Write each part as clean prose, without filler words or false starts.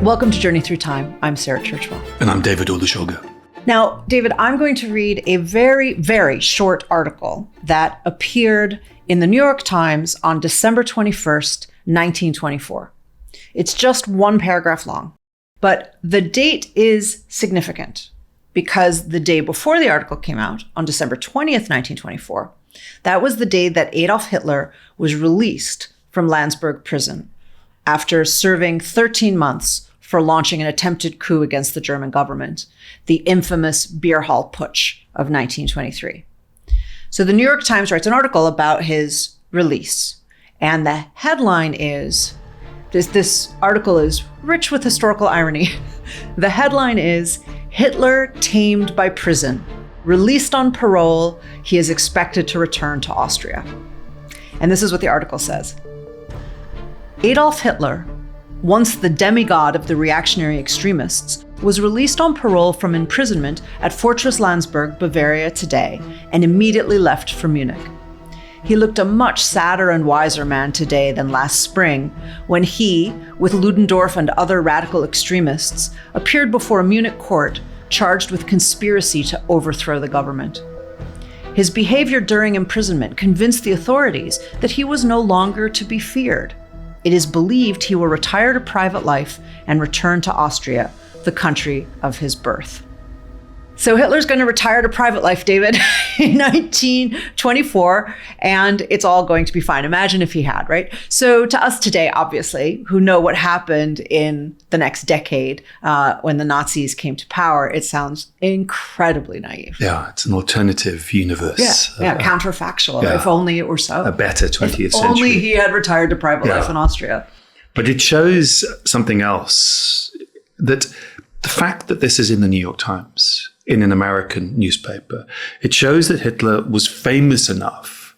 Welcome to Journey Through Time. I'm Sarah Churchwell. And I'm David Olusoga. Now, David, I'm going to read a very, very short article that appeared in the New York Times on December 21st, 1924. It's just one paragraph long, but the date is significant because the day before the article came out, on December 20th, 1924, that was the day that Adolf Hitler was released from Landsberg prison after serving 13 months for launching an attempted coup against the German government, the infamous Beer Hall Putsch of 1923. So the New York Times writes an article about his release, and the headline is, this article is rich with historical irony. The headline is, Hitler tamed by prison. Released on parole, he is expected to return to Austria. And this is what the article says. Adolf Hitler, once the demigod of the reactionary extremists, was released on parole from imprisonment at Fortress Landsberg, Bavaria today, and immediately left for Munich. He looked a much sadder and wiser man today than last spring, when he, with Ludendorff and other radical extremists, appeared before a Munich court charged with conspiracy to overthrow the government. His behavior during imprisonment convinced the authorities that he was no longer to be feared. It is believed he will retire to private life and return to Austria, the country of his birth. So Hitler's going to retire to private life, David, in 1924, and it's all going to be fine. Imagine if he had, right? So to us today, obviously, who know what happened in the next decade when the Nazis came to power, it sounds incredibly naive. Yeah, it's an alternative universe. Yeah, counterfactual. Yeah. If only it were so. A better 20th century. Only he had retired to private life in Austria. But it shows something else, that the fact that this is in the New York Times, in an American newspaper, it shows that Hitler was famous enough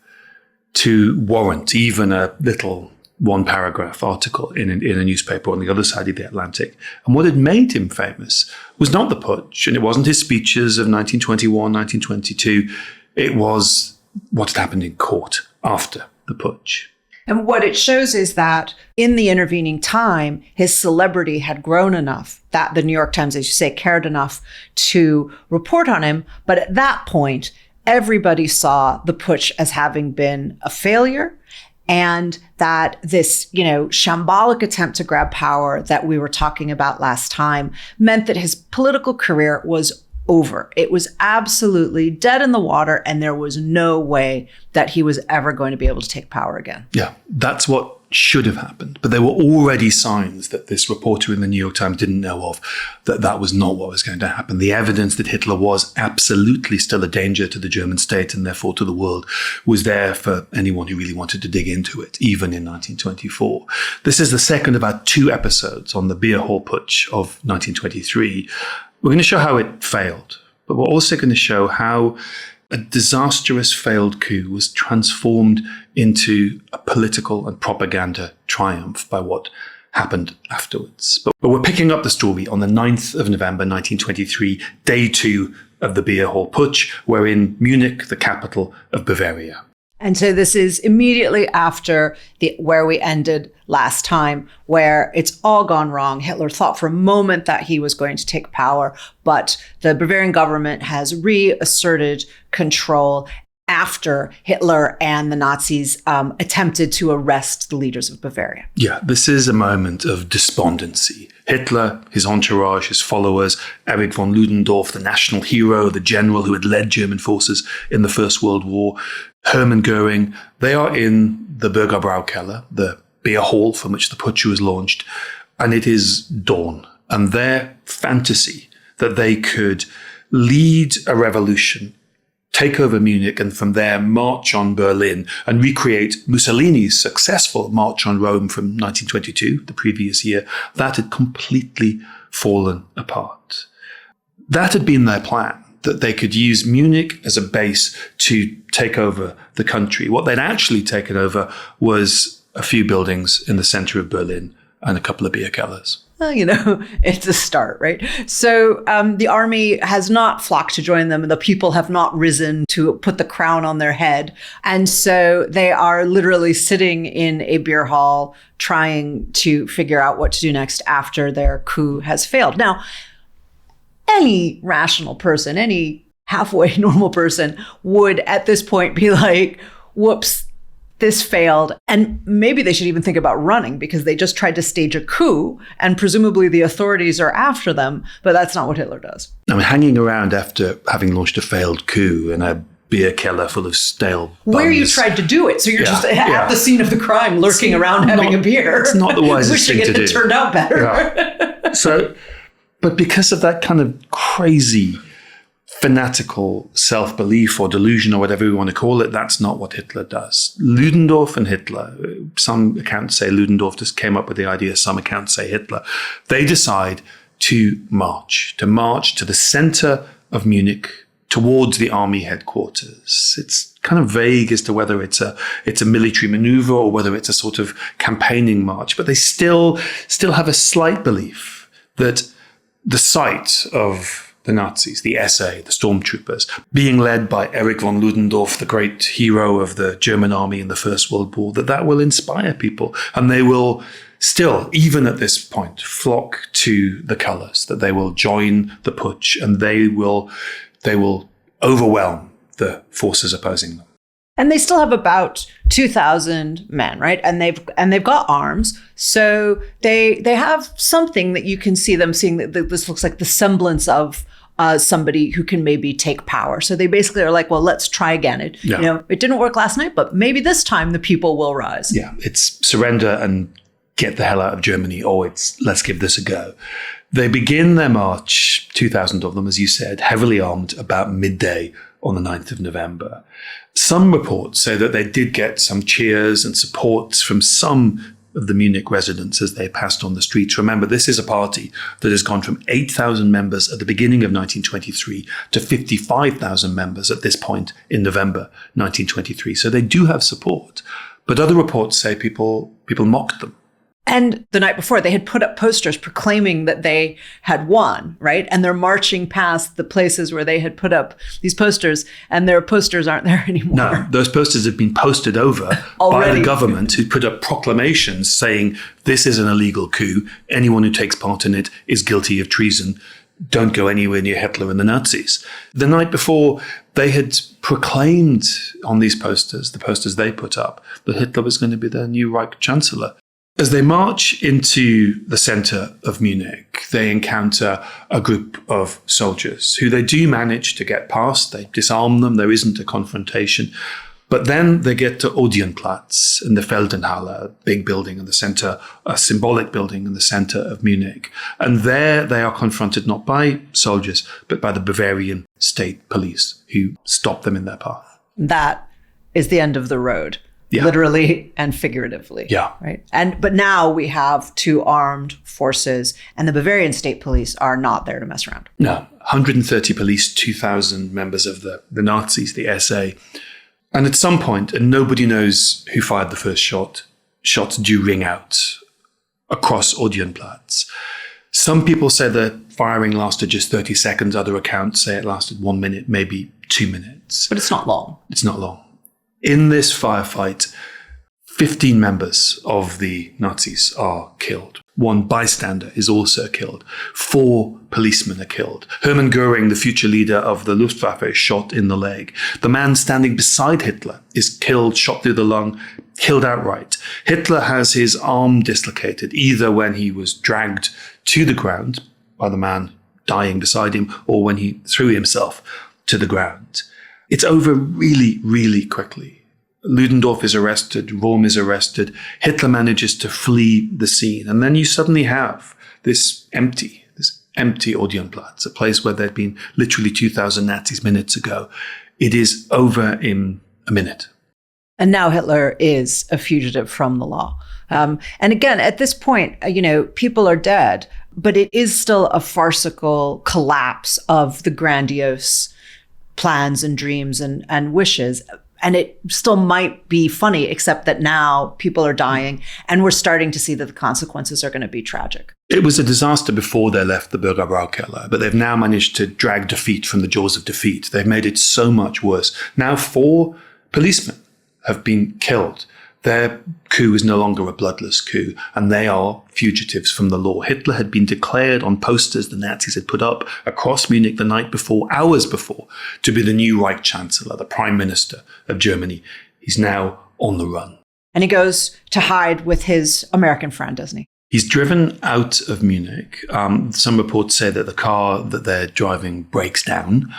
to warrant even a little one-paragraph article in a newspaper on the other side of the Atlantic. And what had made him famous was not the putsch, and it wasn't his speeches of 1921, 1922. It was what had happened in court after the putsch. And what it shows is that in the intervening time, his celebrity had grown enough that the New York Times, as you say, cared enough to report on him. But at that point, everybody saw the putsch as having been a failure, and that this, shambolic attempt to grab power that we were talking about last time meant that his political career was over. It was absolutely dead in the water, and there was no way that he was ever going to be able to take power again. Yeah, that's what should have happened. But there were already signs that this reporter in the New York Times didn't know of, that was not what was going to happen. The evidence that Hitler was absolutely still a danger to the German state and therefore to the world was there for anyone who really wanted to dig into it, even in 1924. This is the second of our two episodes on the Beer Hall Putsch of 1923. We're going to show how it failed, but we're also going to show how a disastrous failed coup was transformed into a political and propaganda triumph by what happened afterwards. But we're picking up the story on the 9th of November, 1923, day 2 of the Beer Hall Putsch. We're in Munich, the capital of Bavaria. And so this is immediately after where we ended last time, where it's all gone wrong. Hitler thought for a moment that he was going to take power, but the Bavarian government has reasserted control after Hitler and the Nazis attempted to arrest the leaders of Bavaria. Yeah, this is a moment of despondency. Hitler, his entourage, his followers, Erich von Ludendorff, the national hero, the general who had led German forces in the First World War, Hermann Goering, they are in the Bürger Braukeller, the beer hall from which the putsch was launched, and it is dawn. And their fantasy that they could lead a revolution, take over Munich, and from there march on Berlin and recreate Mussolini's successful march on Rome from 1922, the previous year, that had completely fallen apart. That had been their plan, that they could use Munich as a base to take over the country. What they'd actually taken over was a few buildings in the center of Berlin and a couple of beer cellars. well, it's a start, right? So the army has not flocked to join them. The people have not risen to put the crown on their head. And so they are literally sitting in a beer hall trying to figure out what to do next after their coup has failed. Now, any rational person, any halfway normal person would at this point be like, whoops, this failed. And maybe they should even think about running because they just tried to stage a coup and presumably the authorities are after them. But that's not what Hitler does. I mean, hanging around after having launched a failed coup in a beer cellar full of stale buns. Where you tried to do it. So you're just at the scene of the crime, lurking around having a beer. It's not the wisest thing to do. Wishing it had turned out better. Yeah. But because of that kind of crazy fanatical self-belief or delusion or whatever we want to call it, that's not what Hitler does. Ludendorff and Hitler, some accounts say Ludendorff just came up with the idea, some accounts say Hitler, they decide to march to the center of Munich towards the army headquarters. It's kind of vague as to whether it's a military maneuver or whether it's a sort of campaigning march, but they still have a slight belief that the site of the Nazis, the SA, the stormtroopers, being led by Erich von Ludendorff, the great hero of the German army in the First World War, that will inspire people. And they will still, even at this point, flock to the colors, that they will join the putsch and they will overwhelm the forces opposing them. And they still have about 2,000 men, right? And they've got arms. So they have something that you can see them seeing that this looks like the semblance of somebody who can maybe take power. So they basically are like, well, let's try again. It didn't work last night, but maybe this time the people will rise. Yeah, it's surrender and get the hell out of Germany, or it's let's give this a go. They begin their march, 2,000 of them, as you said, heavily armed about midday on the 9th of November. Some reports say that they did get some cheers and supports from some of the Munich residents as they passed on the streets. Remember, this is a party that has gone from 8,000 members at the beginning of 1923 to 55,000 members at this point in November 1923. So they do have support. But other reports say people mocked them. And the night before, they had put up posters proclaiming that they had won, right? And they're marching past the places where they had put up these posters, and their posters aren't there anymore. No, those posters have been posted over by the government, who put up proclamations saying, this is an illegal coup. Anyone who takes part in it is guilty of treason. Don't go anywhere near Hitler and the Nazis. The night before, they had proclaimed on these posters, the posters they put up, that Hitler was going to be their new Reich Chancellor. As they march into the center of Munich, they encounter a group of soldiers who they do manage to get past. They disarm them. There isn't a confrontation. But then they get to Odeonplatz in the Feldenhalle, a big building in the center, a symbolic building in the center of Munich. And there they are confronted not by soldiers, but by the Bavarian state police who stop them in their path. That is the end of the road. Yeah. Literally and figuratively. Yeah. Right. But now we have two armed forces, and the Bavarian state police are not there to mess around. No, 130 police, 2,000 members of the Nazis, the SA. And at some point, and nobody knows who fired the first shot, shots do ring out across Odeonplatz. Some people say the firing lasted just 30 seconds. Other accounts say it lasted 1 minute, maybe 2 minutes. But it's not long. It's not long. In this firefight, 15 members of the Nazis are killed. One bystander is also killed. 4 policemen are killed. Hermann Göring, the future leader of the Luftwaffe, is shot in the leg. The man standing beside Hitler is killed, shot through the lung, killed outright. Hitler has his arm dislocated, either when he was dragged to the ground by the man dying beside him, or when he threw himself to the ground. It's over really, really quickly. Ludendorff is arrested, Röhm is arrested, Hitler manages to flee the scene. And then you suddenly have this empty Odeonplatz, a place where there'd been literally 2,000 Nazis minutes ago. It is over in a minute. And now Hitler is a fugitive from the law. And again, at this point, people are dead, but it is still a farcical collapse of the grandiose plans and dreams and wishes. And it still might be funny, except that now people are dying and we're starting to see that the consequences are going to be tragic. It was a disaster before they left the Bürgerbaukeller, but they've now managed to drag defeat from the jaws of defeat. They've made it so much worse. Now 4 policemen have been killed. Their coup is no longer a bloodless coup, and they are fugitives from the law. Hitler had been declared on posters the Nazis had put up across Munich the night before, hours before, to be the new Reich Chancellor, the Prime Minister of Germany. He's now on the run. And he goes to hide with his American friend, doesn't he? He's driven out of Munich. Some reports say that the car that they're driving breaks down.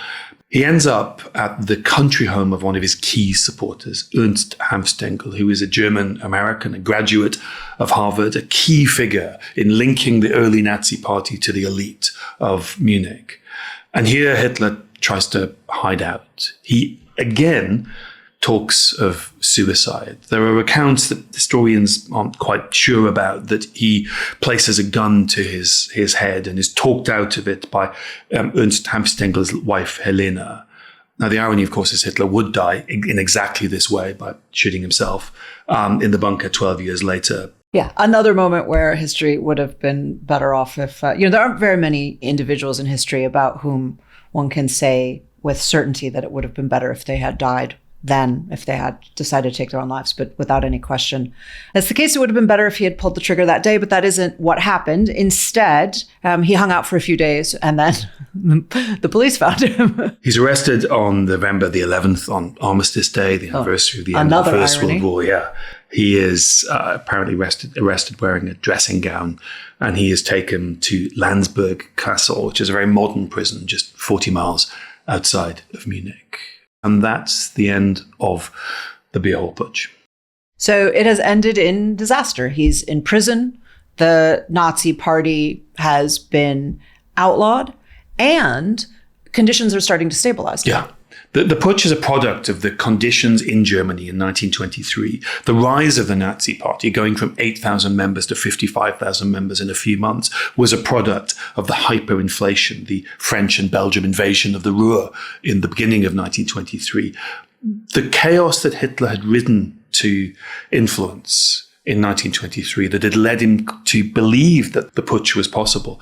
He ends up at the country home of one of his key supporters, Ernst Hanfstengel, who is a German-American, a graduate of Harvard, a key figure in linking the early Nazi party to the elite of Munich. And here Hitler tries to hide out. He, again, talks of suicide. There are accounts that historians aren't quite sure about, that he places a gun to his head and is talked out of it by Ernst Hanfstengel's wife, Helena. Now, the irony, of course, is Hitler would die in exactly this way, by shooting himself in the bunker 12 years later. Yeah, another moment where history would have been better off if, there aren't very many individuals in history about whom one can say with certainty that it would have been better if they had died than if they had decided to take their own lives, but without any question. That's the case. It would have been better if he had pulled the trigger that day, but that isn't what happened. Instead, he hung out for a few days and then the police found him. He's arrested on November the 11th, on Armistice Day, the anniversary of the end of the First World War. Yeah. He is apparently arrested wearing a dressing gown, and he is taken to Landsberg Castle, which is a very modern prison just 40 miles outside of Munich. And that's the end of the Beer Hall Putsch. So it has ended in disaster. He's in prison. The Nazi party has been outlawed, and conditions are starting to stabilize. Yeah. The putsch is a product of the conditions in Germany in 1923. The rise of the Nazi party, going from 8,000 members to 55,000 members in a few months, was a product of the hyperinflation, the French and Belgian invasion of the Ruhr in the beginning of 1923. The chaos that Hitler had ridden to influence in 1923, that had led him to believe that the putsch was possible,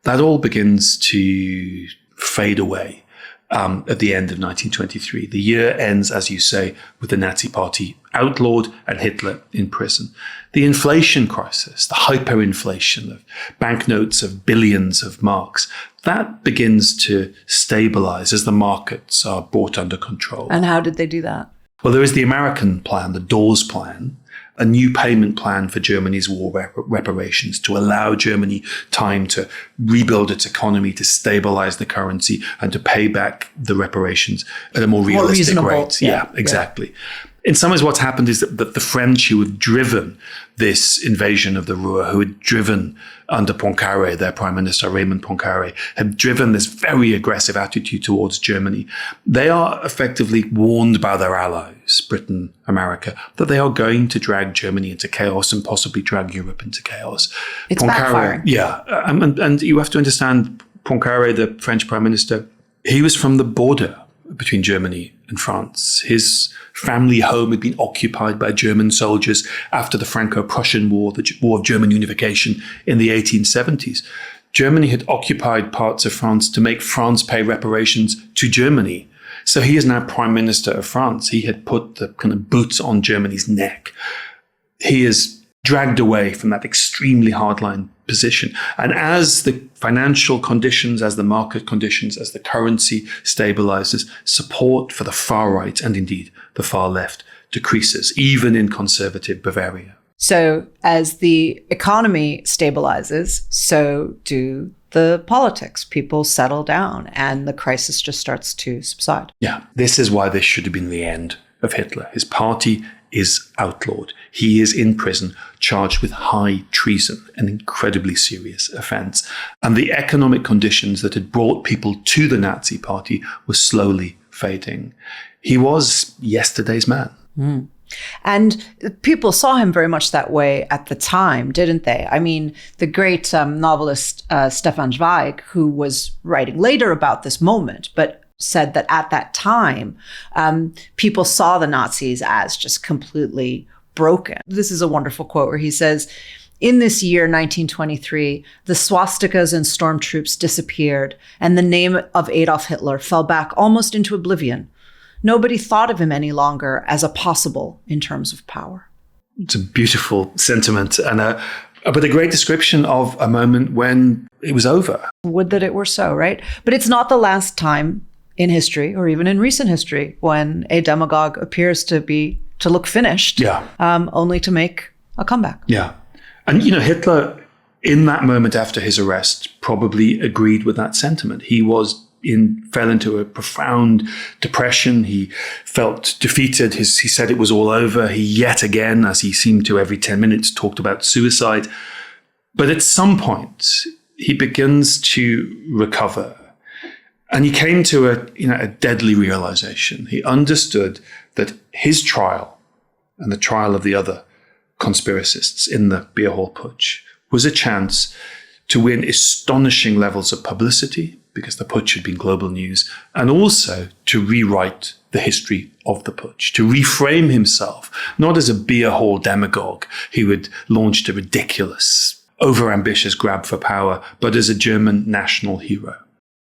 that all begins to fade away. At the end of 1923. The year ends, as you say, with the Nazi party outlawed and Hitler in prison. The inflation crisis, the hyperinflation of banknotes of billions of marks, that begins to stabilize as the markets are brought under control. And how did they do that? Well, there is the American plan, the Dawes plan, a new payment plan for Germany's war reparations to allow Germany time to rebuild its economy, to stabilize the currency, and to pay back the reparations at a more realistic rate. Yeah, exactly. Yeah. In some ways, what's happened is that the French who had driven this invasion of the Ruhr, who had driven under Poincaré, their prime minister, Raymond Poincaré, had driven this very aggressive attitude towards Germany. They are effectively warned by their allies, Britain, America, that they are going to drag Germany into chaos and possibly drag Europe into chaos. It's backfiring. Yeah. And you have to understand, Poincaré, the French prime minister, he was from the border between Germany and France. His family home had been occupied by German soldiers after the Franco-Prussian War, the War of German Unification in the 1870s. Germany had occupied parts of France to make France pay reparations to Germany. So he is now Prime Minister of France. He had put the kind of boots on Germany's neck. He is dragged away from that extremely hardline position. And as the financial conditions, as the market conditions, as the currency stabilizes, support for the far right and indeed the far left decreases, even in conservative Bavaria. So as the economy stabilizes, so do the politics. People settle down and the crisis just starts to subside. Yeah, this is why this should have been the end of Hitler. His party is outlawed. He is in prison, charged with high treason, an incredibly serious offense. And the economic conditions that had brought people to the Nazi party were slowly fading. He was yesterday's man. Mm. And people saw him very much that way at the time, didn't they? I mean, the great novelist Stefan Zweig, who was writing later about this moment, but said that at that time, people saw the Nazis as just completely broken. This is a wonderful quote where he says, "In this year, 1923, the swastikas and stormtroops disappeared, and the name of Adolf Hitler fell back almost into oblivion. Nobody thought of him any longer as a possible in terms of power." It's a beautiful sentiment but a great description of a moment when it was over. Would that it were so, right? But it's not the last time in history, or even in recent history, when a demagogue appears to look finished, only to make a comeback. Yeah. And, Hitler, in that moment after his arrest, probably agreed with that sentiment. He fell into a profound depression. He felt defeated. He said it was all over. He yet again, as he seemed to every 10 minutes, talked about suicide. But at some point, he begins to recover. And he came to a deadly realization. He understood that his trial and the trial of the other conspiracists in the Beer Hall Putsch was a chance to win astonishing levels of publicity, because the putsch had been global news, and also to rewrite the history of the putsch, to reframe himself, not as a beer hall demagogue who had launched a ridiculous, overambitious grab for power, but as a German national hero.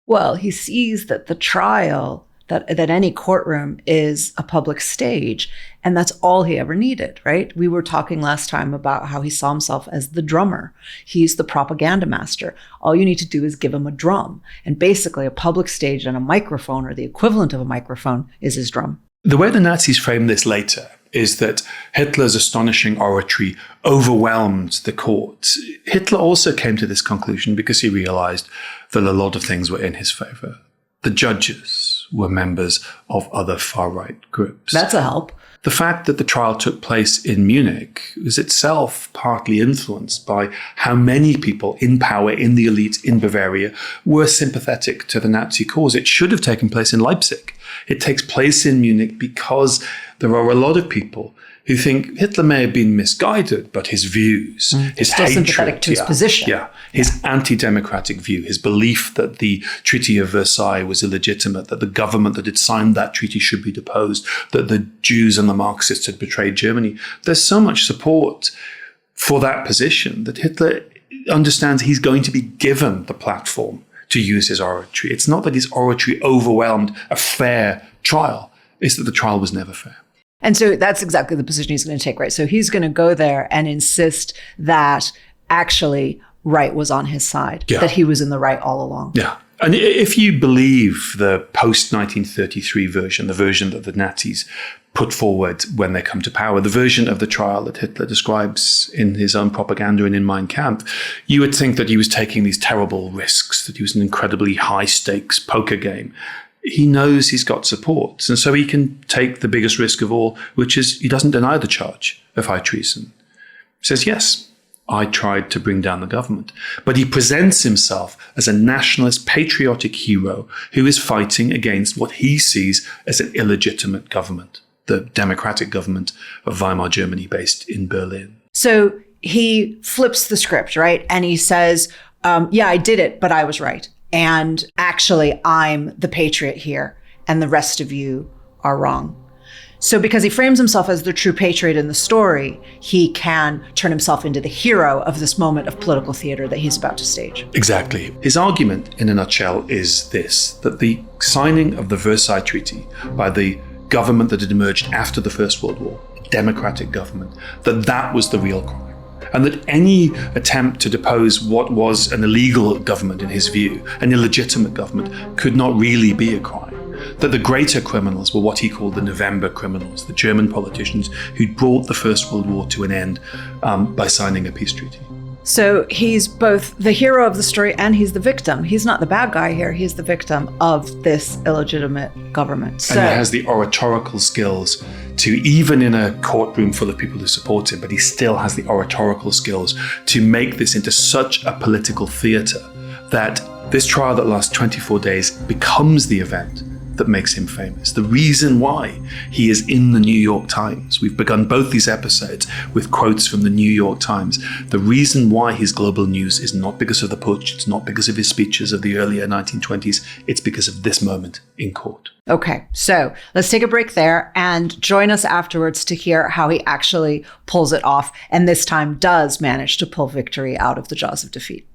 Well, he sees that the trial, that any courtroom is a public stage, and that's all he ever needed, right? We were talking last time about how he saw himself as the drummer. He's the propaganda master. All you need to do is give him a drum. And basically a public stage and a microphone, or the equivalent of a microphone, is his drum. The way the Nazis framed this later is that Hitler's astonishing oratory overwhelmed the court. Hitler also came to this conclusion because he realized that a lot of things were in his favor. The judges were members of other far-right groups. That's a help. The fact that the trial took place in Munich was itself partly influenced by how many people in power, in the elite in Bavaria, were sympathetic to the Nazi cause. It should have taken place in Leipzig. It takes place in Munich because there are a lot of people who think Hitler may have been misguided, but his views, his still hatred, sympathetic to his position. His anti-democratic view, his belief that the Treaty of Versailles was illegitimate, that the government that had signed that treaty should be deposed, that the Jews and the Marxists had betrayed Germany. There's so much support for that position that Hitler understands he's going to be given the platform to use his oratory. It's not that his oratory overwhelmed a fair trial, it's that the trial was never fair. And so that's exactly the position he's going to take, right? So he's going to go there and insist that actually right was on his side, that he was in the right all along. Yeah. And if you believe the post-1933 version, the version that the Nazis put forward when they come to power, the version of the trial that Hitler describes in his own propaganda and in Mein Kampf, you would think that he was taking these terrible risks, that he was an incredibly high-stakes poker game. He knows he's got support, and so he can take the biggest risk of all, which is he doesn't deny the charge of high treason. He says, yes, I tried to bring down the government. But he presents himself as a nationalist, patriotic hero who is fighting against what he sees as an illegitimate government, the democratic government of Weimar Germany based in Berlin. So he flips the script, right? And he says, yeah, I did it, but I was right. And actually, I'm the patriot here, and the rest of you are wrong. So because he frames himself as the true patriot in the story, he can turn himself into the hero of this moment of political theater that he's about to stage. Exactly. His argument, in a nutshell, is this, that the signing of the Versailles Treaty by the government that had emerged after the First World War, a democratic government, that was the real crime. And that any attempt to depose what was an illegal government in his view, an illegitimate government, could not really be a crime. That the greater criminals were what he called the November criminals, the German politicians who'd brought the First World War to an end by signing a peace treaty. So he's both the hero of the story and he's the victim. He's not the bad guy here. He's the victim of this illegitimate government. And he has the oratorical skills to, even in a courtroom full of people who support him, but he still has the oratorical skills to make this into such a political theater that this trial that lasts 24 days becomes the event that makes him famous, the reason why he is in the New York Times. We've begun both these episodes with quotes from the New York Times. The reason why he's global news is not because of the putsch, it's not because of his speeches of the earlier 1920s, it's because of this moment in court. Okay, so let's take a break there and join us afterwards to hear how he actually pulls it off, and this time does manage to pull victory out of the jaws of defeat.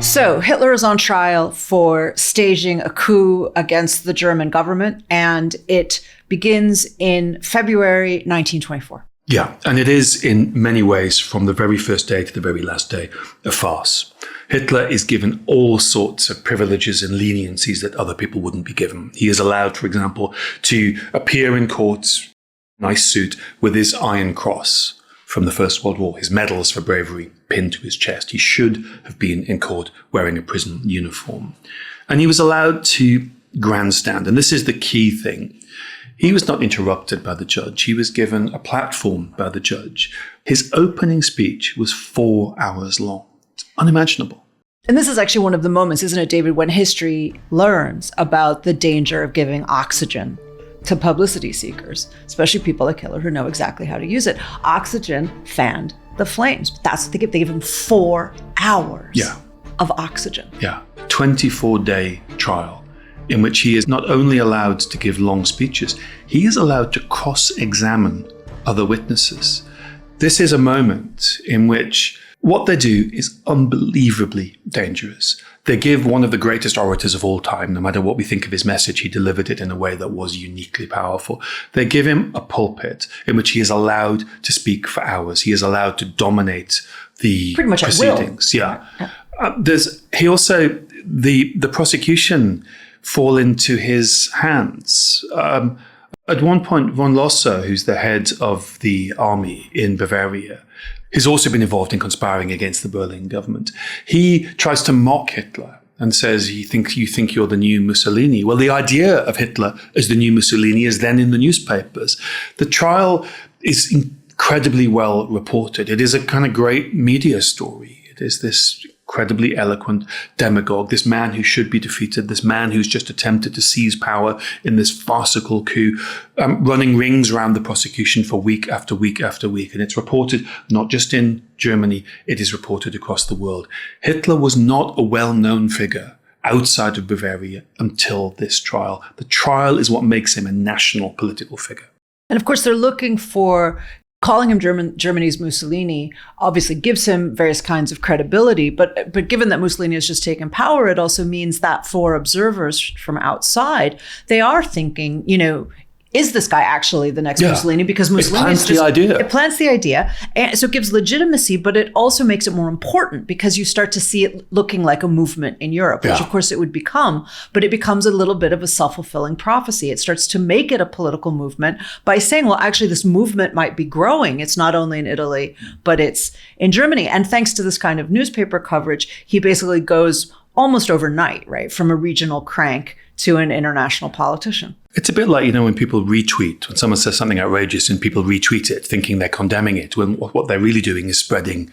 So Hitler is on trial for staging a coup against the German government, and it begins in February 1924. Yeah, and it is in many ways, from the very first day to the very last day, a farce. Hitler is given all sorts of privileges and leniencies that other people wouldn't be given. He is allowed, for example, to appear in court, nice suit, with his Iron Cross from the First World War, his medals for bravery pinned to his chest. He should have been in court wearing a prison uniform. And he was allowed to grandstand. And this is the key thing. He was not interrupted by the judge. He was given a platform by the judge. His opening speech was 4 hours long. It's unimaginable. And this is actually one of the moments, isn't it, David, when history learns about the danger of giving oxygen to publicity seekers, especially people like Hitler who know exactly how to use it. Oxygen fanned the flames. That's what they give. They give him 4 hours of oxygen. Yeah. 24-day trial in which he is not only allowed to give long speeches, he is allowed to cross-examine other witnesses. This is a moment in which what they do is unbelievably dangerous. They give one of the greatest orators of all time, no matter what we think of his message, he delivered it in a way that was uniquely powerful. They give him a pulpit in which he is allowed to speak for hours. He is allowed to dominate the pretty much proceedings. At will. Yeah. The prosecution fall into his hands. At one point, von Losser, who's the head of the army in Bavaria, he's also been involved in conspiring against the Berlin government. He tries to mock Hitler and says, you think you're the new Mussolini. Well, the idea of Hitler as the new Mussolini is then in the newspapers. The trial is incredibly well reported. It is a kind of great media story. It is this incredibly eloquent demagogue, this man who should be defeated, this man who's just attempted to seize power in this farcical coup, running rings around the prosecution for week after week after week. And it's reported not just in Germany, it is reported across the world. Hitler was not a well-known figure outside of Bavaria until this trial. The trial is what makes him a national political figure. And of course, they're looking for calling him Germany's Mussolini obviously gives him various kinds of credibility, but given that Mussolini has just taken power, it also means that for observers from outside, they are thinking, is this guy actually the next Mussolini? Because Mussolini it plants the idea. And so it gives legitimacy, but it also makes it more important because you start to see it looking like a movement in Europe, which of course it would become, but it becomes a little bit of a self-fulfilling prophecy. It starts to make it a political movement by saying, well, actually this movement might be growing. It's not only in Italy, but it's in Germany. And thanks to this kind of newspaper coverage, he basically goes almost overnight, right, from a regional crank to an international politician. It's a bit like, when people retweet, when someone says something outrageous and people retweet it thinking they're condemning it, when what they're really doing is spreading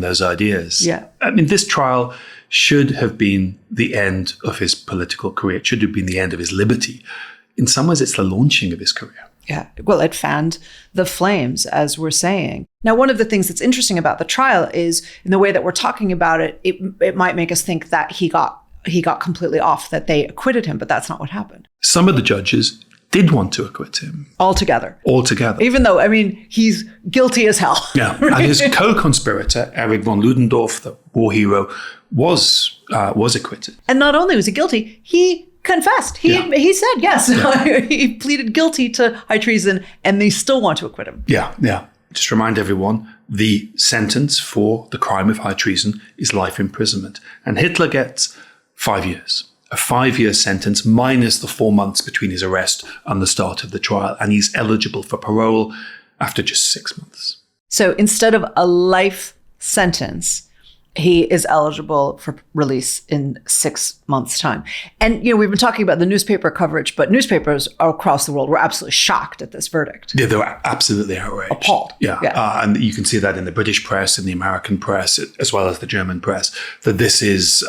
those ideas. Yeah. I mean, this trial should have been the end of his political career. It should have been the end of his liberty. In some ways, it's the launching of his career. Yeah, well, it fanned the flames, as we're saying. Now, one of the things that's interesting about the trial is in the way that we're talking about it, it might make us think that he got completely off, that they acquitted him, but that's not what happened. Some of the judges did want to acquit him. Altogether. Even though, he's guilty as hell. Yeah, right? And his co-conspirator, Erich von Ludendorff, the war hero, was acquitted. And not only was he guilty, he confessed. He said yes. Yeah. He pleaded guilty to high treason, and they still want to acquit him. Yeah. Just remind everyone, the sentence for the crime of high treason is life imprisonment. And Hitler gets 5 years. A 5-year sentence minus the 4 months between his arrest and the start of the trial. And he's eligible for parole after just 6 months. So instead of a life sentence, he is eligible for release in 6 months' time. And, we've been talking about the newspaper coverage, but newspapers across the world were absolutely shocked at this verdict. Yeah, they were absolutely outraged. Appalled. Yeah. And you can see that in the British press, in the American press, as well as the German press, that this is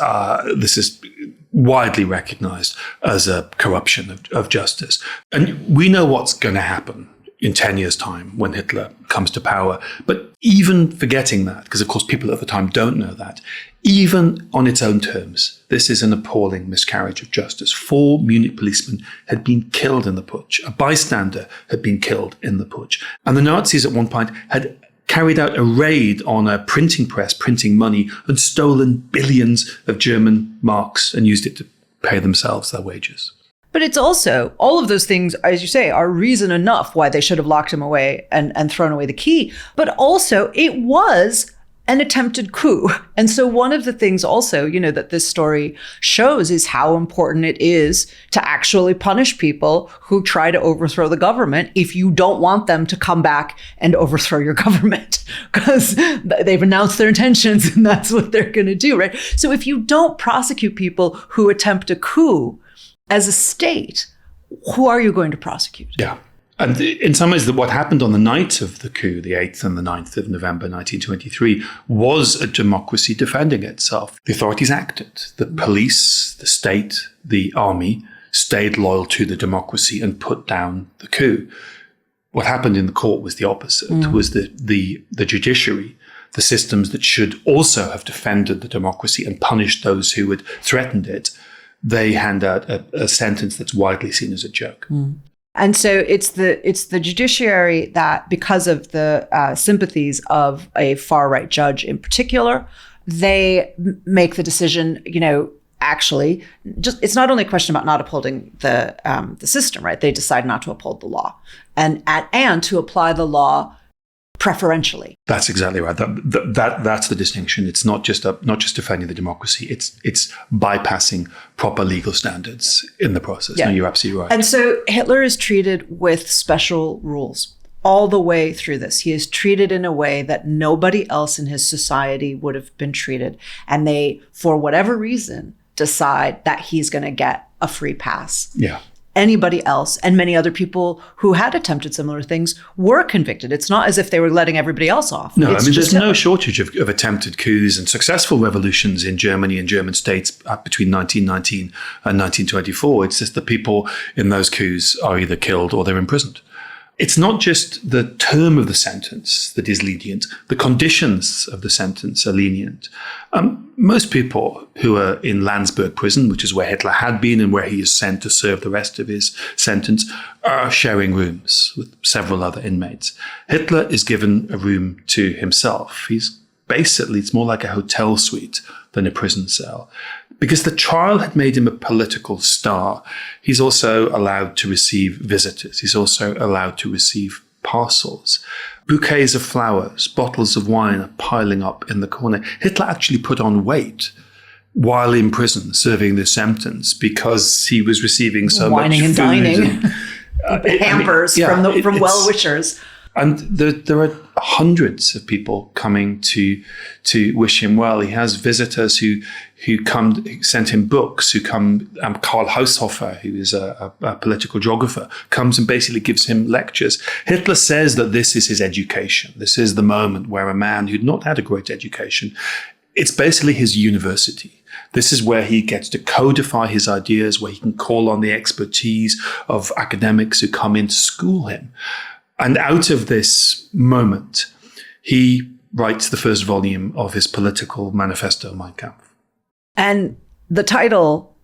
widely recognized as a corruption of justice. And we know what's going to happen in 10 years' time when Hitler comes to power. But even forgetting that, because of course people at the time don't know that, even on its own terms, this is an appalling miscarriage of justice. 4 Munich policemen had been killed in the putsch. A bystander had been killed in the putsch. And the Nazis at one point had carried out a raid on a printing press, printing money, and stolen billions of German marks and used it to pay themselves their wages. But it's also, all of those things, as you say, are reason enough why they should have locked him away and thrown away the key. But also, it was an attempted coup. And so one of the things also, that this story shows is how important it is to actually punish people who try to overthrow the government if you don't want them to come back and overthrow your government, because they've announced their intentions and that's what they're going to do, right? So if you don't prosecute people who attempt a coup as a state, who are you going to prosecute? Yeah. And in some ways, what happened on the night of the coup, the 8th and the 9th of November 1923, was a democracy defending itself. The authorities acted. The police, the state, the army stayed loyal to the democracy and put down the coup. What happened in the court was the opposite, was the judiciary, the systems that should also have defended the democracy and punished those who had threatened it. They hand out a sentence that's widely seen as a joke. And so it's the judiciary that, because of the sympathies of a far-right judge in particular, they make the decision, actually, it's not only a question about not upholding the system, right? They decide not to uphold the law and to apply the law preferentially. That's exactly right. That's the distinction. It's not just defending the democracy. It's bypassing proper legal standards in the process. Yeah. No, you're absolutely right. And so Hitler is treated with special rules all the way through this. He is treated in a way that nobody else in his society would have been treated. And they, for whatever reason, decide that he's going to get a free pass. Yeah. Anybody else and many other people who had attempted similar things were convicted. It's not as if they were letting everybody else off. No, there's no shortage of attempted coups and successful revolutions in Germany and German states between 1919 and 1924. It's just the people in those coups are either killed or they're imprisoned. It's not just the term of the sentence that is lenient. The conditions of the sentence are lenient. Most people who are in Landsberg prison, which is where Hitler had been and where he is sent to serve the rest of his sentence, are sharing rooms with several other inmates. Hitler is given a room to himself. It's more like a hotel suite than a prison cell. Because the trial had made him a political star, he's also allowed to receive visitors. He's also allowed to receive parcels. Bouquets of flowers, bottles of wine are piling up in the corner. Hitler actually put on weight while in prison serving this sentence because he was receiving so Whining much and food. dining. Hampers from well-wishers. And there are hundreds of people coming to wish him well. He has visitors who sent him books, who come. Karl Haushofer, who is a political geographer, comes and basically gives him lectures. Hitler says that this is his education. This is the moment where a man who'd not had a great education, it's basically his university. This is where he gets to codify his ideas, where he can call on the expertise of academics who come in to school him. And out of this moment, he writes the first volume of his political manifesto, Mein Kampf. And the title,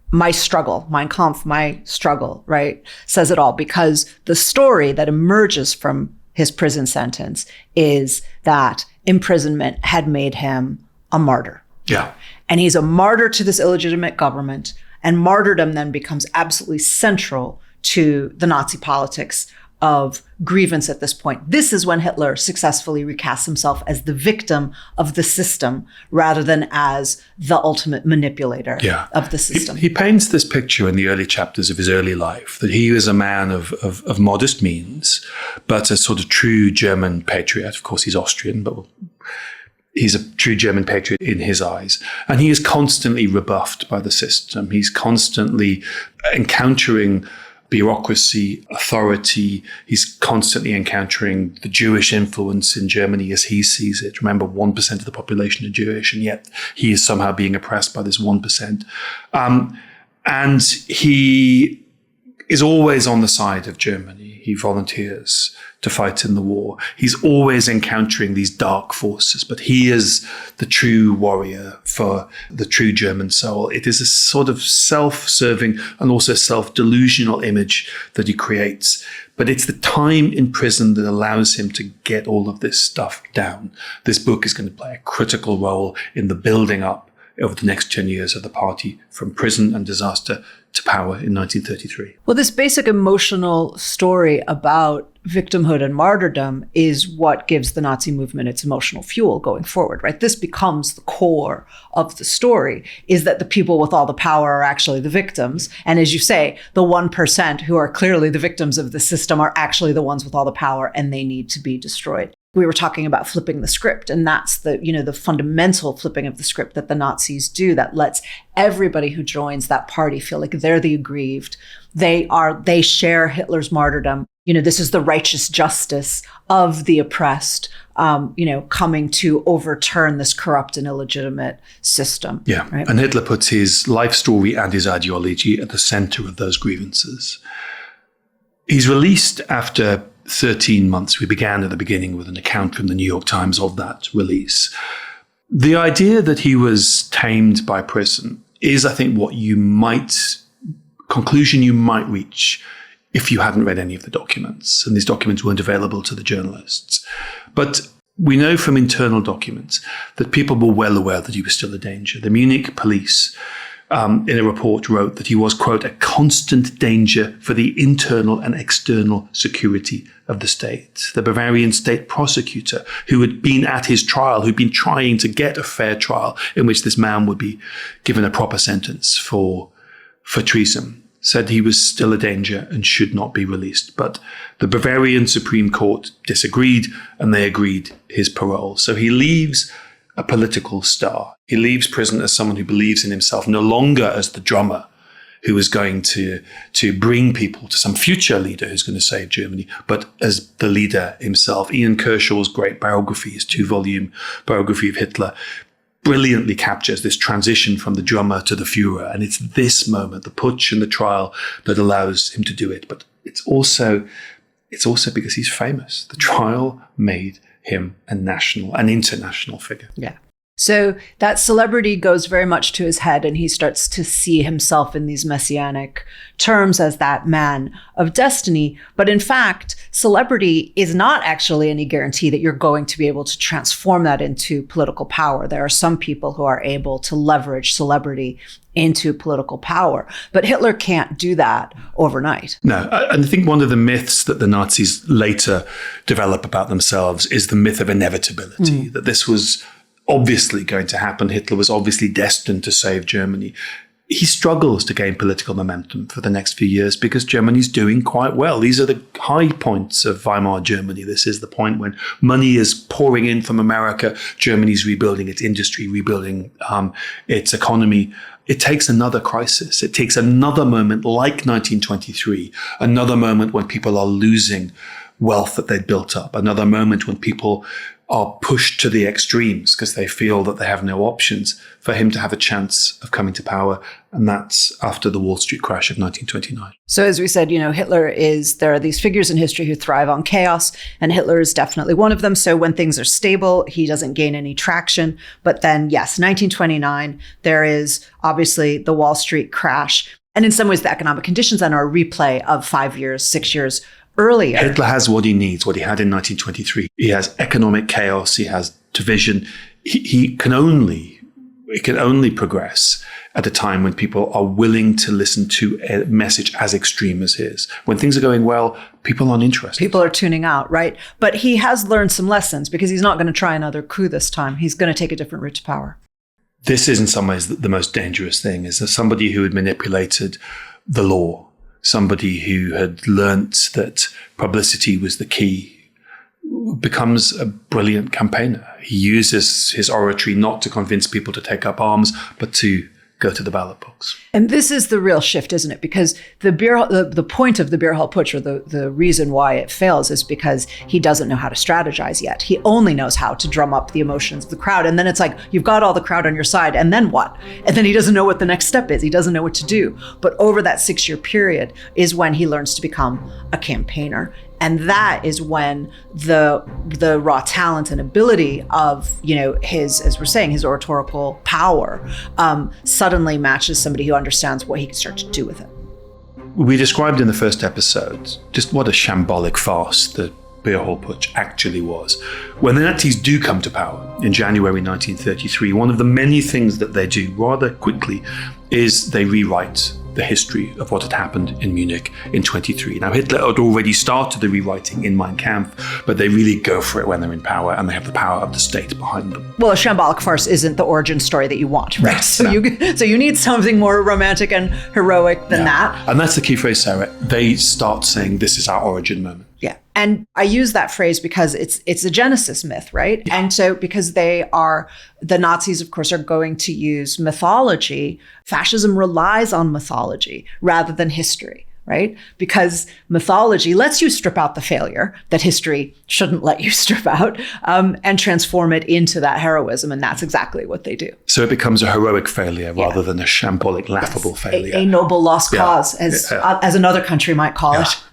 My Struggle, Mein Kampf, My Struggle, right, says it all, because the story that emerges from his prison sentence is that imprisonment had made him a martyr. Yeah. And he's a martyr to this illegitimate government, and martyrdom then becomes absolutely central to the Nazi politics of grievance at this point. This is when Hitler successfully recasts himself as the victim of the system rather than as the ultimate manipulator of the system. He paints this picture in the early chapters of his early life, that he was a man of modest means, but a sort of true German patriot. Of course, he's Austrian, but He's a true German patriot in his eyes. And he is constantly rebuffed by the system. He's constantly encountering bureaucracy, authority. He's constantly encountering the Jewish influence in Germany as he sees it. Remember, 1% of the population are Jewish, and yet he is somehow being oppressed by this 1%. And he is always on the side of Germany. He volunteers to fight in the war. He's always encountering these dark forces, but he is the true warrior for the true German soul. It is a sort of self-serving and also self-delusional image that he creates. But it's the time in prison that allows him to get all of this stuff down. This book is going to play a critical role in the building up over the next 10 years of the party from prison and disaster to power in 1933. Well, this basic emotional story about victimhood and martyrdom is what gives the Nazi movement its emotional fuel going forward, right? This becomes the core of the story, is that the people with all the power are actually the victims. And as you say, the 1% who are clearly the victims of the system are actually the ones with all the power, and they need to be destroyed. We were talking about flipping the script, and that's the fundamental flipping of the script that the Nazis do that lets everybody who joins that party feel like they're the aggrieved. They share Hitler's martyrdom. This is the righteous justice of the oppressed, coming to overturn this corrupt and illegitimate system. Yeah. Right? And Hitler puts his life story and his ideology at the center of those grievances. He's released after 13 months. We began at the beginning with an account from the New York Times of that release. The idea that he was tamed by prison is, I think, conclusion you might reach if you hadn't read any of the documents. And these documents weren't available to the journalists. But we know from internal documents that people were well aware that he was still a danger. The Munich police in a report wrote that he was, quote, a constant danger for the internal and external security of the state. The Bavarian state prosecutor, who had been at his trial, who'd been trying to get a fair trial in which this man would be given a proper sentence for treason, said he was still a danger and should not be released. But the Bavarian Supreme Court disagreed, and they agreed his parole. So he leaves a political star. He leaves prison as someone who believes in himself, no longer as the drummer who is going to bring people to some future leader who's going to save Germany, but as the leader himself. Ian Kershaw's great biography, his 2-volume biography of Hitler, brilliantly captures this transition from the drummer to the Führer. And it's this moment, the putsch and the trial, that allows him to do it. But it's also because he's famous. The trial made him an international figure. Yeah. So that celebrity goes very much to his head, and he starts to see himself in these messianic terms as that man of destiny. But in fact, celebrity is not actually any guarantee that you're going to be able to transform that into political power. There are some people who are able to leverage celebrity into political power, but Hitler can't do that overnight. No, and I think one of the myths that the Nazis later develop about themselves is the myth of inevitability, that this was obviously going to happen. Hitler was obviously destined to save Germany. He struggles to gain political momentum for the next few years because Germany's doing quite well. These are the high points of Weimar Germany. This is the point when money is pouring in from America. Germany's rebuilding its industry, rebuilding its economy. It takes another crisis. It takes another moment like 1923, another moment when people are losing wealth that they'd built up, another moment when people are pushed to the extremes because they feel that they have no options, for him to have a chance of coming to power. And that's after the Wall Street crash of 1929. So as we said, there are these figures in history who thrive on chaos, and Hitler is definitely one of them. So when things are stable, he doesn't gain any traction. But then, yes, 1929, there is obviously the Wall Street crash. And in some ways, the economic conditions then are a replay of 5 years, 6 years earlier. Hitler has what he needs, what he had in 1923. He has economic chaos. He has division. He can only progress at a time when people are willing to listen to a message as extreme as his. When things are going well, people aren't interested. People are tuning out, right? But he has learned some lessons because he's not going to try another coup this time. He's going to take a different route to power. This is in some ways the most dangerous thing, is that somebody who had manipulated the law, somebody who had learnt that publicity was the key, becomes a brilliant campaigner. He uses his oratory not to convince people to take up arms, but to go to the ballot box. And this is the real shift, isn't it? Because the point of the Beer Hall Putsch, or the reason why it fails, is because he doesn't know how to strategize yet. He only knows how to drum up the emotions of the crowd. And then it's like, you've got all the crowd on your side, and then what? And then he doesn't know what the next step is. He doesn't know what to do. But over that 6-year period is when he learns to become a campaigner. And that is when the raw talent and ability of, his, as we're saying, his oratorical power suddenly matches somebody who understands what he can start to do with it. We described in the first episode just what a shambolic farce the Beer Hall Putsch actually was. When the Nazis do come to power in January 1933, one of the many things that they do rather quickly is they rewrite the history of what had happened in Munich in 23. Now, Hitler had already started the rewriting in Mein Kampf, but they really go for it when they're in power, and they have the power of the state behind them. Well, a shambolic farce isn't the origin story that you want, right? So you need something more romantic and heroic than that. And that's the key phrase, Sarah. They start saying, this is our origin moment. Yeah. And I use that phrase because it's a Genesis myth, right? Yeah. And so because the Nazis, of course, are going to use mythology. Fascism relies on mythology rather than history, right? Because mythology lets you strip out the failure that history shouldn't let you strip out, and transform it into that heroism. And that's exactly what they do. So it becomes a heroic failure rather than a shambolic, laughable failure. A noble lost cause, as another country might call it.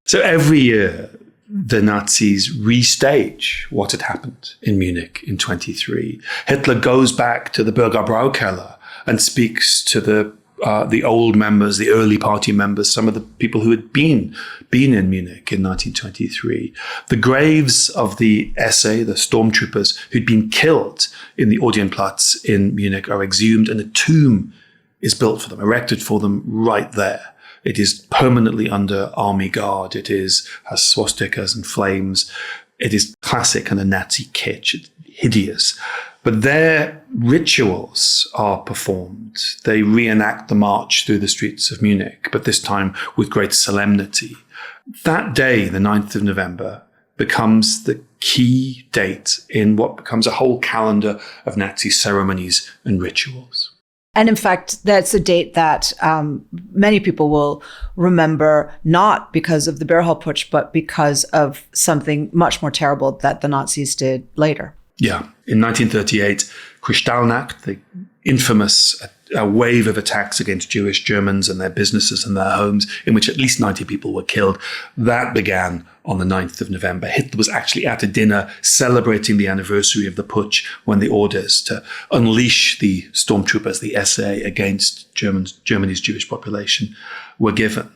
So every year, the Nazis restage what had happened in Munich in 23. Hitler goes back to the Bürgerbraukeller and speaks to the old members, the early party members, some of the people who had been in Munich in 1923. The graves of the SA, the stormtroopers who'd been killed in the Odeonplatz in Munich, are exhumed, and a tomb is built for them, erected for them right there. It is permanently under army guard. It has swastikas and flames. It is classic kind of Nazi kitsch. It's hideous. But their rituals are performed. They reenact the march through the streets of Munich, but this time with great solemnity. That day, the 9th of November, becomes the key date in what becomes a whole calendar of Nazi ceremonies and rituals. And in fact, that's a date that many people will remember, not because of the Beer Hall Putsch, but because of something much more terrible that the Nazis did later. Yeah. In 1938, Kristallnacht, the infamous wave of attacks against Jewish Germans and their businesses and their homes, in which at least 90 people were killed, that began on the 9th of November. Hitler was actually at a dinner celebrating the anniversary of the putsch when the orders to unleash the stormtroopers, the SA, against Germany's Jewish population were given.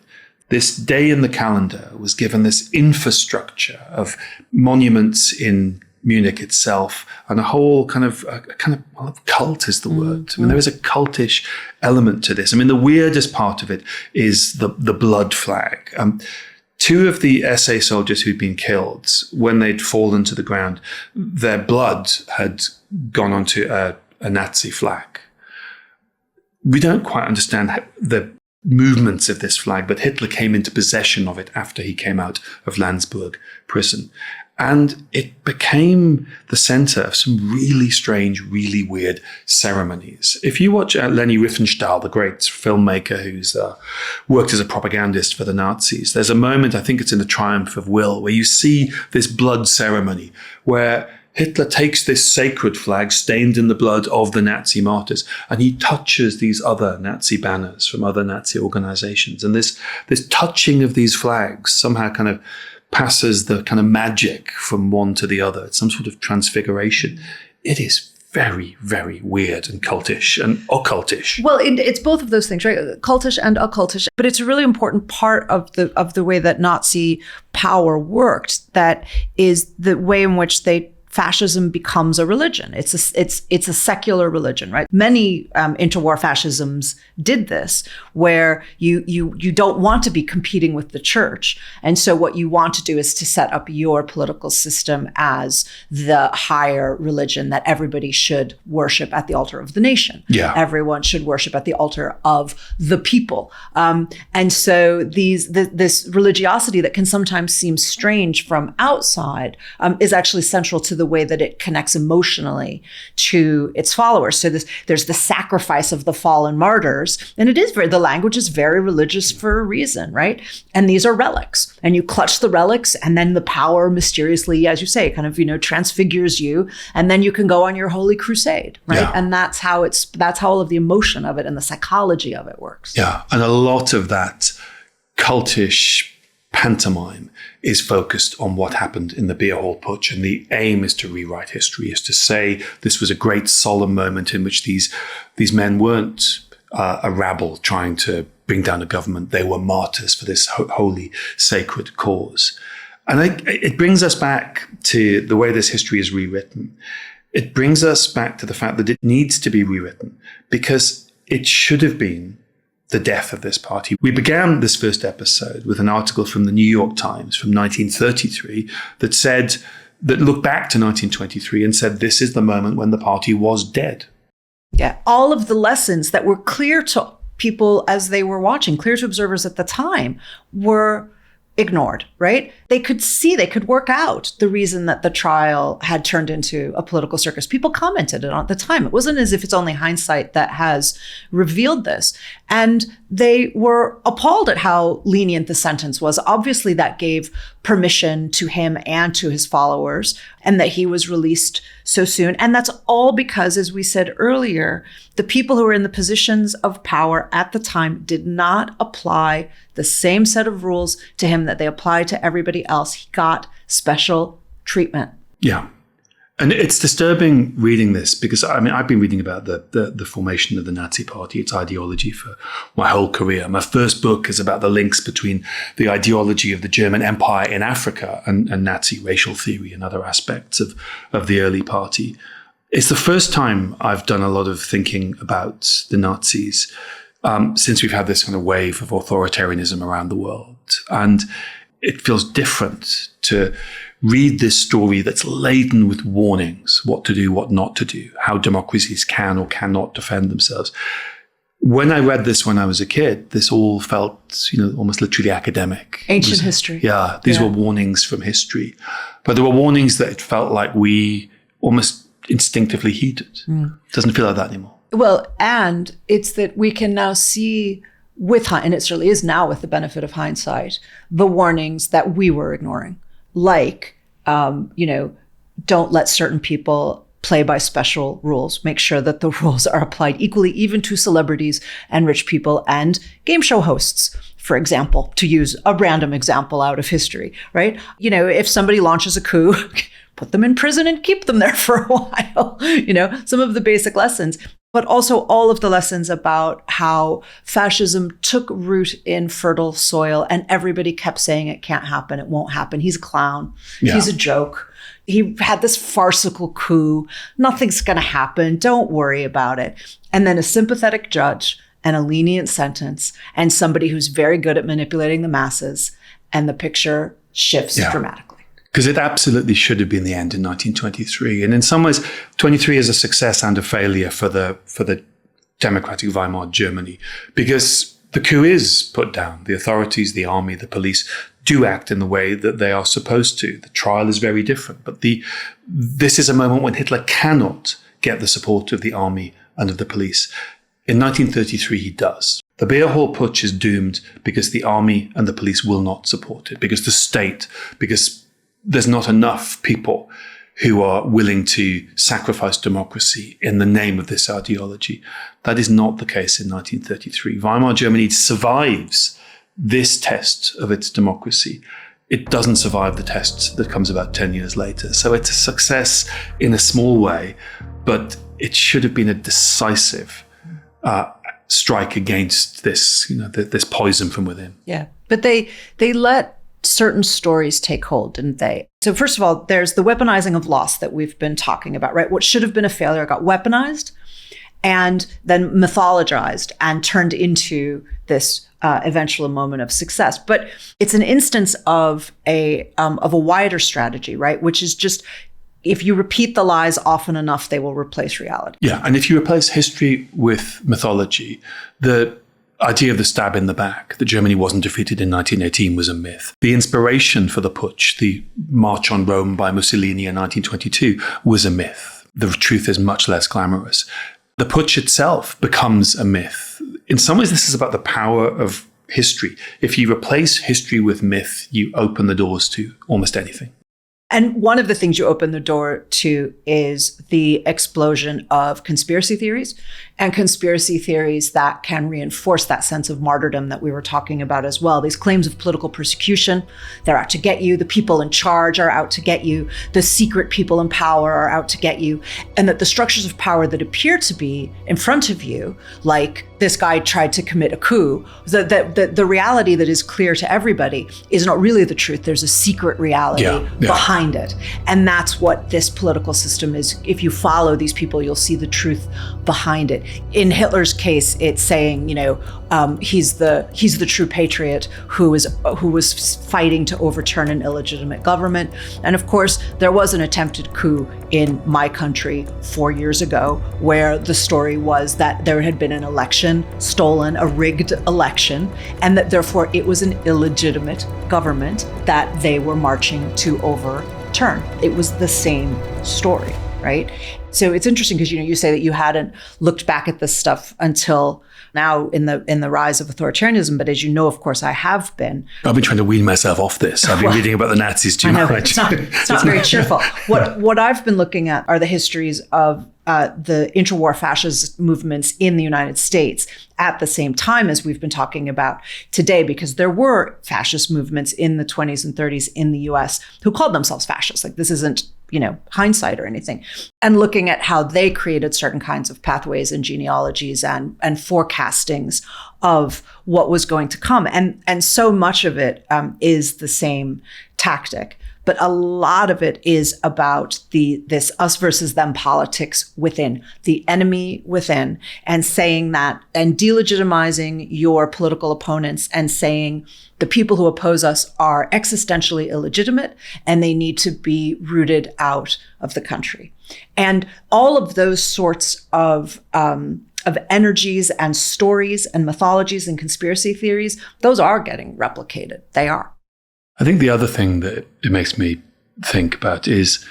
This day in the calendar was given this infrastructure of monuments in Munich itself, and a whole kind of cult is the word. I mean, there is a cultish element to this. I mean, the weirdest part of it is the blood flag. Two of the SA soldiers who'd been killed, when they'd fallen to the ground, their blood had gone onto a Nazi flag. We don't quite understand the movements of this flag, but Hitler came into possession of it after he came out of Landsberg prison. And it became the center of some really strange, really weird ceremonies. If you watch Leni Riefenstahl, the great filmmaker who's worked as a propagandist for the Nazis, there's a moment, I think it's in The Triumph of Will, where you see this blood ceremony where Hitler takes this sacred flag stained in the blood of the Nazi martyrs, and he touches these other Nazi banners from other Nazi organizations. And this touching of these flags somehow kind of passes the kind of magic from one to the other. It's some sort of transfiguration. It is very, very weird and cultish and occultish. Well, it's both of those things, right? Cultish and occultish. But it's a really important part of the way that Nazi power worked. That is the way in which they fascism becomes a religion. It's a secular religion, right? Many interwar fascisms did this, where you don't want to be competing with the church, and so what you want to do is to set up your political system as the higher religion that everybody should worship at the altar of the nation. Yeah, everyone should worship at the altar of the people, and so this religiosity that can sometimes seem strange from outside is actually central to the way that it connects emotionally to its followers. So there's the sacrifice of the fallen martyrs, and the language is very religious for a reason, right? And these are relics, and you clutch the relics, and then the power mysteriously, as you say, kind of, transfigures you, and then you can go on your holy crusade, right? Yeah. And that's how all of the emotion of it and the psychology of it works. Yeah, and a lot of that cultish pantomime is focused on what happened in the Beer Hall Putsch, and the aim is to rewrite history, is to say this was a great solemn moment in which these men weren't a rabble trying to bring down a government. They were martyrs for this holy, sacred cause. And it brings us back to the way this history is rewritten. It brings us back to the fact that it needs to be rewritten because it should have been the death of this party. We began this first episode with an article from the New York Times from 1933 that looked back to 1923 and said this is the moment when the party was dead. Yeah, all of the lessons that were clear to people as they were watching, clear to observers at the time, were ignored, right? They could work out the reason that the trial had turned into a political circus. People commented it on at the time. It wasn't as if it's only hindsight that has revealed this. And they were appalled at how lenient the sentence was. Obviously, that gave permission to him and to his followers, and that he was released so soon. And that's all because, as we said earlier, the people who were in the positions of power at the time did not apply the same set of rules to him that they applied to everybody else. He got special treatment. Yeah. And it's disturbing reading this because, I've been reading about the formation of the Nazi Party, its ideology, for my whole career. My first book is about the links between the ideology of the German Empire in Africa and Nazi racial theory and other aspects of the early party. It's the first time I've done a lot of thinking about the Nazis since we've had this kind of wave of authoritarianism around the world. And it feels different to read this story that's laden with warnings, what to do, what not to do, how democracies can or cannot defend themselves. When I read this when I was a kid, this all felt, almost literally academic. Ancient history. Yeah, these were warnings from history. But there were warnings that it felt like we almost instinctively heeded. Doesn't feel like that anymore. Well, and it's that we can now see and it certainly is now with the benefit of hindsight, the warnings that we were ignoring. Like, don't let certain people play by special rules. Make sure that the rules are applied equally, even to celebrities and rich people and game show hosts, for example, to use a random example out of history, right? If somebody launches a coup, put them in prison and keep them there for a while, some of the basic lessons. But also all of the lessons about how fascism took root in fertile soil and everybody kept saying it can't happen, it won't happen. He's a clown. Yeah. He's a joke. He had this farcical coup. Nothing's going to happen. Don't worry about it. And then a sympathetic judge and a lenient sentence and somebody who's very good at manipulating the masses, and the picture shifts dramatically. Because it absolutely should have been the end in 1923. And in some ways, 23 is a success and a failure for the democratic Weimar Germany, because the coup is put down. The authorities, the army, the police do act in the way that they are supposed to. The trial is very different. But this is a moment when Hitler cannot get the support of the army and of the police. In 1933, he does. The Beer Hall Putsch is doomed because the army and the police will not support it, because the state, because there's not enough people who are willing to sacrifice democracy in the name of this ideology. That is not the case in 1933. Weimar Germany survives this test of its democracy. It doesn't survive the test that comes about 10 years later. So it's a success in a small way, but it should have been a decisive strike against this, this poison from within. Yeah, but they let certain stories take hold, didn't they? So first of all, there's the weaponizing of loss that we've been talking about, right? What should have been a failure got weaponized and then mythologized and turned into this eventual moment of success. But it's an instance of a wider strategy, right? Which is just, if you repeat the lies often enough, they will replace reality. Yeah, and if you replace history with mythology, the idea of the stab in the back, that Germany wasn't defeated in 1918, was a myth. The inspiration for the putsch, the march on Rome by Mussolini in 1922, was a myth. The truth is much less glamorous. The putsch itself becomes a myth. In some ways, this is about the power of history. If you replace history with myth, you open the doors to almost anything. And one of the things you open the door to is the explosion of conspiracy theories, and conspiracy theories that can reinforce that sense of martyrdom that we were talking about as well. These claims of political persecution, they're out to get you. The people in charge are out to get you. The secret people in power are out to get you. And that the structures of power that appear to be in front of you, like this guy tried to commit a coup, the reality that is clear to everybody is not really the truth. There's a secret reality behind it. And that's what this political system is. If you follow these people, you'll see the truth behind it. In Hitler's case, it's saying, he's the true patriot who was fighting to overturn an illegitimate government. And of course, there was an attempted coup in my country 4 years ago, where the story was that there had been an election stolen, a rigged election, and that therefore it was an illegitimate government that they were marching to overturn. It was the same story, right? So it's interesting because you say that you hadn't looked back at this stuff until now in the rise of authoritarianism, but as you know, of course, I have been. I've been trying to wean myself off this. I've been reading about the Nazis too much. It's not very cheerful. What I've been looking at are the histories of the interwar fascist movements in the United States at the same time as we've been talking about today, because there were fascist movements in the 20s and 30s in the US who called themselves fascists. Like, this isn't, hindsight or anything. And looking at how they created certain kinds of pathways and genealogies and forecastings of what was going to come. And so much of it is the same tactic. But a lot of it is about this us versus them politics within, the enemy within, and saying that and delegitimizing your political opponents and saying the people who oppose us are existentially illegitimate and they need to be rooted out of the country. And all of those sorts of energies and stories and mythologies and conspiracy theories, those are getting replicated. They are. I think the other thing that it makes me think about is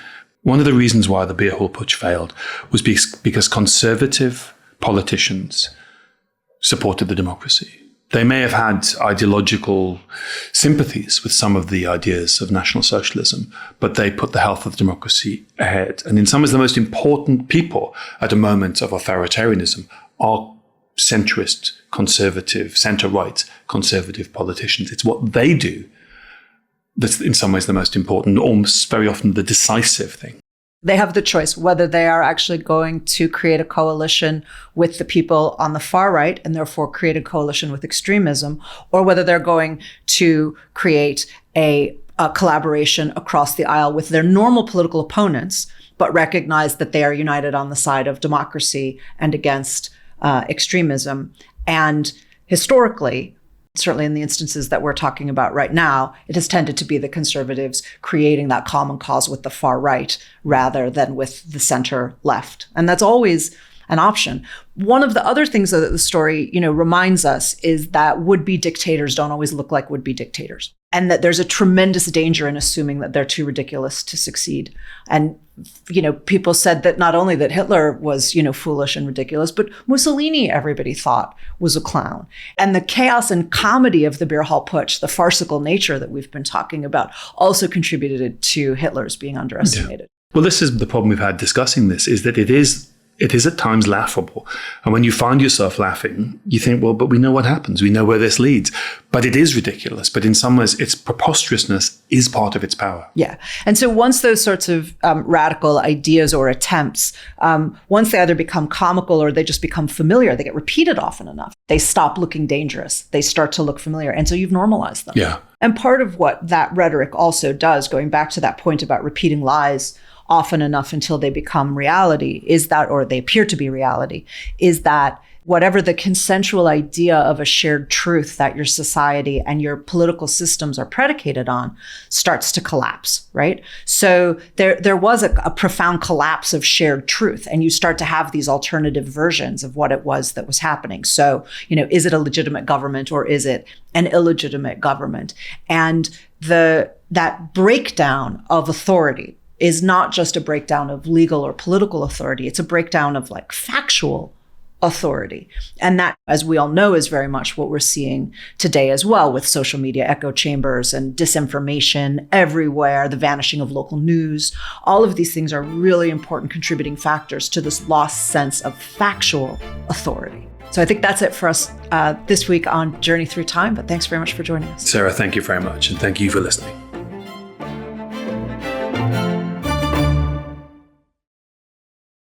one of the reasons why the Beer Hall Putsch failed was because conservative politicians supported the democracy. They may have had ideological sympathies with some of the ideas of National Socialism, but they put the health of democracy ahead. And in some ways, the most important people at a moment of authoritarianism are centrist, conservative, center-right conservative politicians. It's what they do that's in some ways the most important, almost very often the decisive thing. They have the choice whether they are actually going to create a coalition with the people on the far right and therefore create a coalition with extremism, or whether they're going to create a collaboration across the aisle with their normal political opponents, but recognize that they are united on the side of democracy and against extremism. And historically, certainly in the instances that we're talking about right now, it has tended to be the conservatives creating that common cause with the far right rather than with the center left. And that's always an option. One of the other things that the story, reminds us is that would-be dictators don't always look like would-be dictators. And that there's a tremendous danger in assuming that they're too ridiculous to succeed. And, people said that not only that Hitler was, foolish and ridiculous, but Mussolini, everybody thought, was a clown. And the chaos and comedy of the Beer Hall Putsch, the farcical nature that we've been talking about, also contributed to Hitler's being underestimated. Yeah. Well, this is the problem we've had discussing this, is that it is it is at times laughable. And when you find yourself laughing, you think, well, but we know what happens. We know where this leads. But it is ridiculous. But in some ways, its preposterousness is part of its power. Yeah. And so once those sorts of radical ideas or attempts, once they either become comical or they just become familiar, they get repeated often enough, they stop looking dangerous. They start to look familiar. And so you've normalized them. Yeah. And part of what that rhetoric also does, going back to that point about repeating lies often enough until they become reality, is that, or they appear to be reality, is that whatever the consensual idea of a shared truth that your society and your political systems are predicated on starts to collapse, right? So there was a profound collapse of shared truth, and you start to have these alternative versions of what it was that was happening. So, is it a legitimate government or is it an illegitimate government? And that breakdown of authority is not just a breakdown of legal or political authority. It's a breakdown of factual authority. And that, as we all know, is very much what we're seeing today as well, with social media echo chambers and disinformation everywhere, the vanishing of local news. All of these things are really important contributing factors to this lost sense of factual authority. So I think that's it for us this week on Journey Through Time, but thanks very much for joining us. Sarah, thank you very much. And thank you for listening.